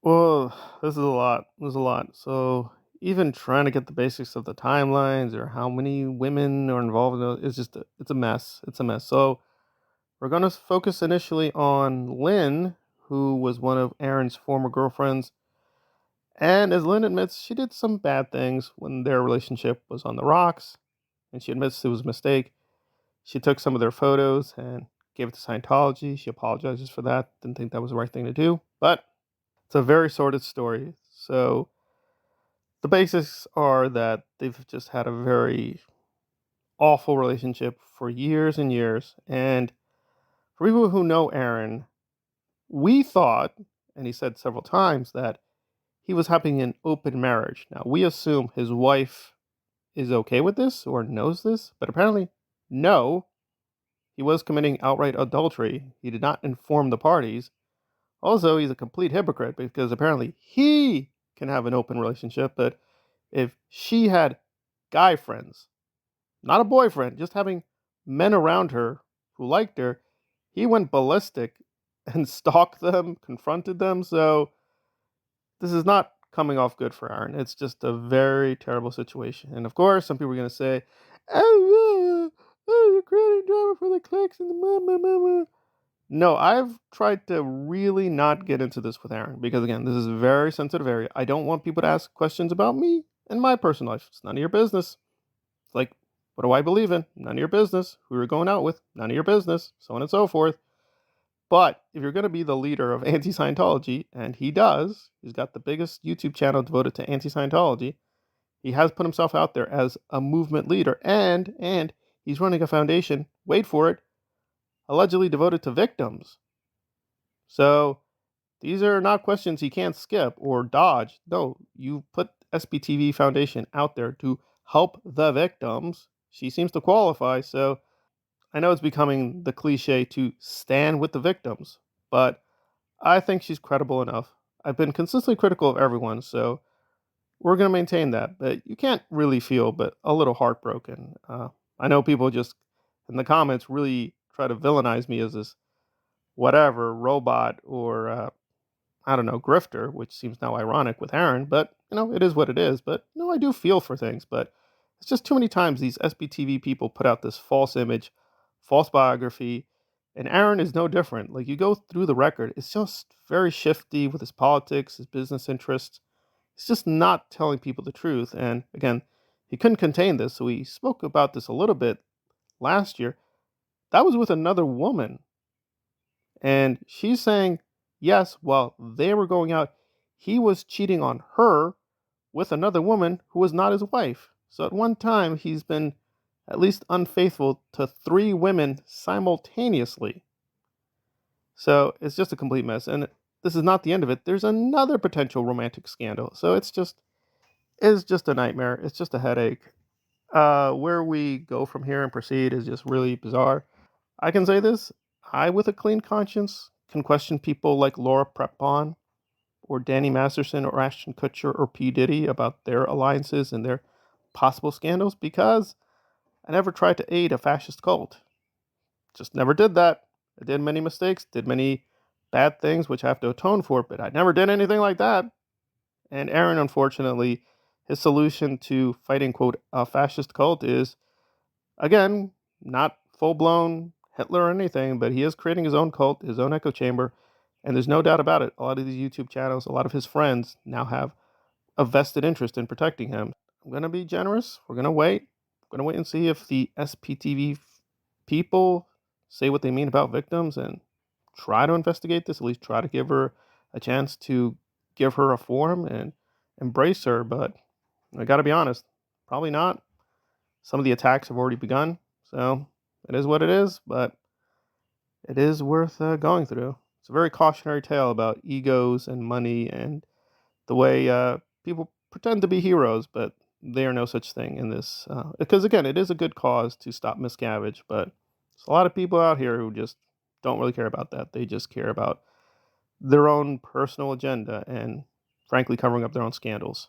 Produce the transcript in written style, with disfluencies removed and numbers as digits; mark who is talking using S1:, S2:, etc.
S1: Well, this is a lot. There's a lot. So even trying to get the basics of the timelines or how many women are involved in it's just it's a mess. It's a mess. So we're gonna focus initially on Lynn, who was one of Aaron's former girlfriends, and as Lynn admits, she did some bad things when their relationship was on the rocks, and she admits it was a mistake. She took some of their photos and gave it to Scientology. She apologizes for that. Didn't think that was the right thing to do, but it's a very sordid story. So the basics are that they've just had a very awful relationship for years and years. And for people who know Aaron, we thought, and he said several times, that he was having an open marriage. Now, we assume his wife is okay with this or knows this, but apparently, no. He was committing outright adultery. He did not inform the parties. Also, he's a complete hypocrite because apparently he can have an open relationship, but if she had guy friends, not a boyfriend, just having men around her who liked her, he went ballistic and stalked them, confronted them. So this is not coming off good for Aaron. It's just a very terrible situation. And of course, some people are going to say, you're creating drama for the clicks and the mama. No, I've tried to really not get into this with Aaron because, again, this is a very sensitive area. I don't want people to ask questions about me and my personal life. It's none of your business. It's like, what do I believe in? None of your business. Who you're going out with? None of your business. So on and so forth. But if you're going to be the leader of Anti-Scientology, and he does, he's got the biggest YouTube channel devoted to Anti-Scientology. He has put himself out there as a movement leader, and he's running a foundation, wait for it, allegedly devoted to victims. So these are not questions he can't skip or dodge. No, you put SPTV Foundation out there to help the victims. She seems to qualify, so I know it's becoming the cliche to stand with the victims, but I think she's credible enough. I've been consistently critical of everyone, so we're going to maintain that. But you can't really feel but a little heartbroken. I know people just in the comments really try to villainize me as this whatever robot or I don't know grifter, which seems now ironic with Aaron. But it is what it is. But no, I do feel for things. But it's just too many times these SBTV people put out this false image, false biography, and Aaron is no different. Like you go through the record, it's just very shifty with his politics, his business interests. He's just not telling people the truth. And again, he couldn't contain this, so he spoke about this a little bit last year. That was with another woman. And she's saying, yes, while they were going out, he was cheating on her with another woman who was not his wife. So at one time, he's been at least unfaithful to three women simultaneously. So it's just a complete mess. And this is not the end of it. There's another potential romantic scandal. So it's just a nightmare. It's just a headache. Where we go from here and proceed is just really bizarre. I can say this. I, with a clean conscience, can question people like Laura Prepon or Danny Masterson or Ashton Kutcher or P. Diddy about their alliances and their possible scandals because I never tried to aid a fascist cult. Just never did that. I did many mistakes, did many bad things, which I have to atone for, but I never did anything like that. And Aaron, unfortunately, his solution to fighting, quote, a fascist cult is, again, not full blown Hitler or anything, but he is creating his own cult, his own echo chamber. And there's no doubt about it. A lot of these YouTube channels, a lot of his friends now have a vested interest in protecting him. I'm going to be generous. We're going to wait. We're going to wait and see if the SPTV people say what they mean about victims and try to investigate this, at least try to give her a chance to give her a forum and embrace her. But I got to be honest, probably not. Some of the attacks have already begun. So it is what it is, but it is worth going through. It's a very cautionary tale about egos and money and the way people pretend to be heroes, but they are no such thing in this. Because again, it is a good cause to stop miscavige, but there's a lot of people out here who just don't really care about that. They just care about their own personal agenda and, frankly, covering up their own scandals.